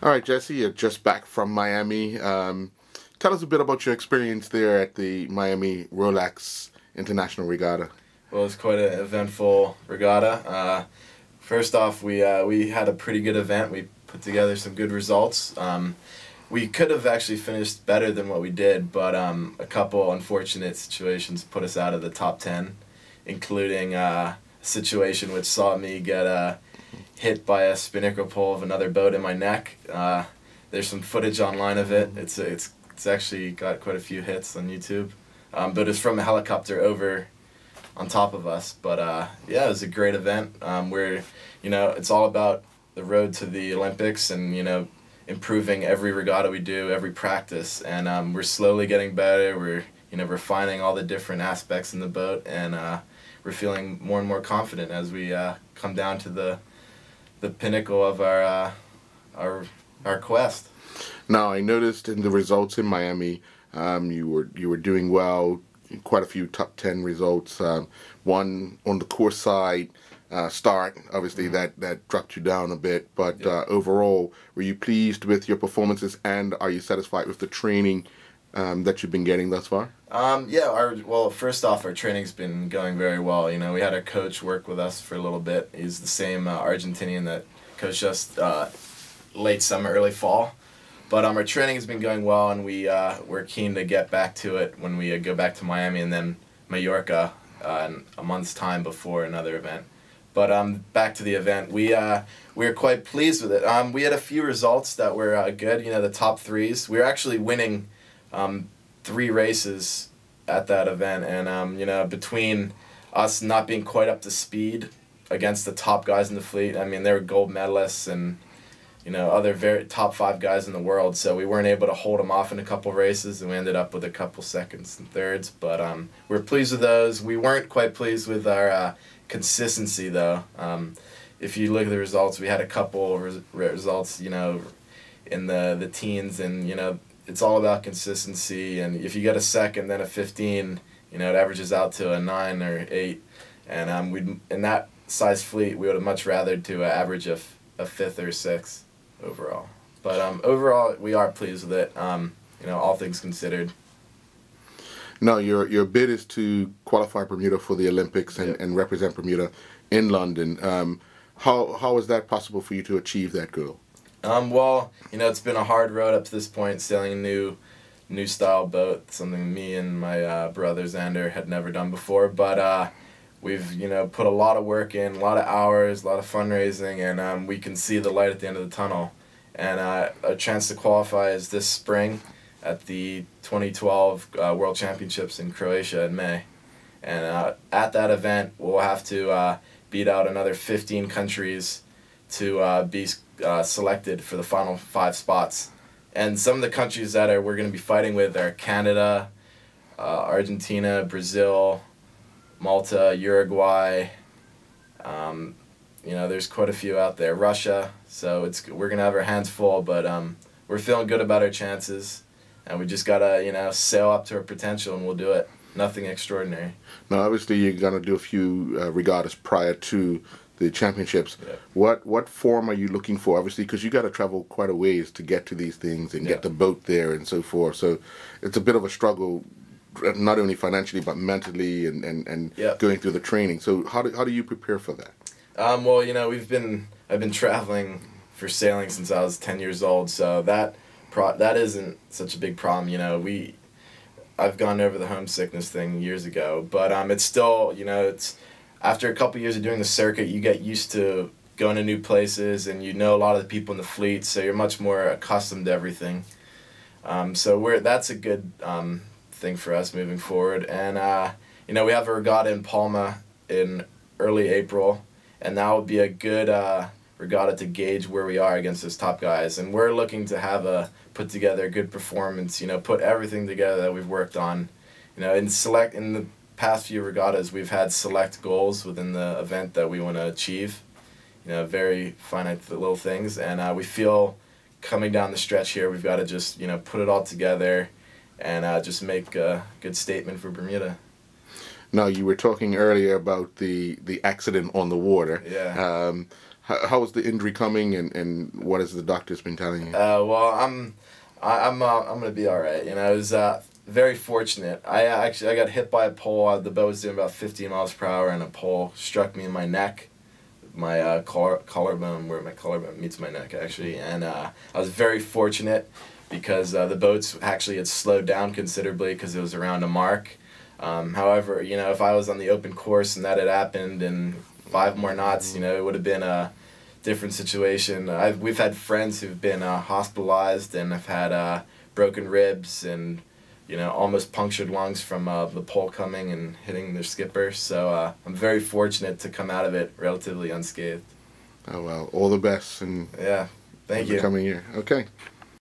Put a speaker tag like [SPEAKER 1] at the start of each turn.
[SPEAKER 1] All right, Jesse, you're just back from Miami. Tell us a bit about your experience there at the Miami Rolex International Regatta.
[SPEAKER 2] Well, it's quite an eventful regatta. First off, we had a pretty good event. We put together some good results. We could have actually finished better than what we did, but a couple unfortunate situations put us out of the top 10, including a situation which saw me get hit by a spinnaker pole of another boat in my neck. There's some footage online of it. It's actually got quite a few hits on YouTube, but it's from a helicopter over on top of us. But yeah, it was a great event. Where it's all about the road to the Olympics and improving every regatta we do, every practice, and we're slowly getting better. We're refining all the different aspects in the boat, and we're feeling more and more confident as we come down to the pinnacle of our quest.
[SPEAKER 1] Now, I noticed in the results in Miami, you were doing well. Quite a few top 10 results. One on the course side. Start, obviously, that dropped you down a bit, but yeah. Overall, were you pleased with your performances, and are you satisfied with the training that you've been getting thus far?
[SPEAKER 2] Yeah, well, first off, our training's been going very well. We had our coach work with us for a little bit. He's the same Argentinian that coached us late summer, early fall. But our training has been going well, and we're keen to get back to it when we go back to Miami and then Mallorca in a month's time before another event. But back to the event, we were quite pleased with it. We had a few results that were good. The top threes. We were actually winning 3 races at that event, and between us not being quite up to speed against the top guys in the fleet, I mean, they were gold medalists and other very top 5 guys in the world, so we weren't able to hold them off in a couple races, and we ended up with a couple seconds and thirds. But we're pleased with those. We weren't quite pleased with our consistency, though. If you look at the results, we had a couple results, in the teens, and it's all about consistency. And if you get a second, then a 15, it averages out to a 9 or 8. And we in that size fleet, we would have much rather to average a 5th or 6th overall. But overall, we are pleased with it. All things considered.
[SPEAKER 1] No, your bid is to qualify Bermuda for the Olympics and represent Bermuda in London. How is that possible for you to achieve that goal?
[SPEAKER 2] Well, it's been a hard road up to this point, sailing a new style boat, something me and my brother Xander had never done before. But we've put a lot of work in, a lot of hours, a lot of fundraising, and we can see the light at the end of the tunnel. And a chance to qualify is this spring at the 2012 World Championships in Croatia in May. And at that event, we'll have to beat out another 15 countries to be selected for the final 5 spots. And some of the countries that we're going to be fighting with are Canada, Argentina, Brazil, Malta, Uruguay. There's quite a few out there. Russia. So we're going to have our hands full, but we're feeling good about our chances. And we just gotta, sail up to our potential, and we'll do it. Nothing extraordinary.
[SPEAKER 1] Now, obviously, you're gonna do a few regattas prior to the championships. Yeah. What form are you looking for? Obviously, because you got to travel quite a ways to get to these things and get the boat there and so forth. So it's a bit of a struggle, not only financially but mentally and going through the training. So how do you prepare for that?
[SPEAKER 2] Well, I've been traveling for sailing since I was 10 years old, so that isn't such a big problem. I've gone over the homesickness thing years ago, but it's still, it's after a couple years of doing the circuit, you get used to going to new places, and a lot of the people in the fleet, so you're much more accustomed to everything. So that's a good thing for us moving forward. And we have a regatta in Palma in early April, and that will be a good regatta to gauge where we are against those top guys. And we're looking to put together a good performance, put everything together that we've worked on. In the past few regattas, we've had select goals within the event that we want to achieve, very finite little things. And we feel coming down the stretch here, we've got to just, put it all together and just make a good statement for Bermuda.
[SPEAKER 1] Now, you were talking earlier about the accident on the water.
[SPEAKER 2] Yeah.
[SPEAKER 1] how was the injury coming, and what has the doctors been telling you?
[SPEAKER 2] Well, I'm gonna be all right. You know, I was very fortunate. I got hit by a pole. The boat was doing about 15 miles per hour, and a pole struck me in my neck, my collarbone, where my collarbone meets my neck actually. And I was very fortunate because the boats actually had slowed down considerably because it was around a mark. However, you know, if I was on the open course and that had happened in 5 more knots, you know, it would have been a different situation. We've had friends who've been hospitalized and have had broken ribs and, you know, almost punctured lungs from the pole coming and hitting their skipper. So I'm very fortunate to come out of it relatively unscathed.
[SPEAKER 1] Oh well, all the best, and
[SPEAKER 2] yeah, thank you.
[SPEAKER 1] Coming year. Okay.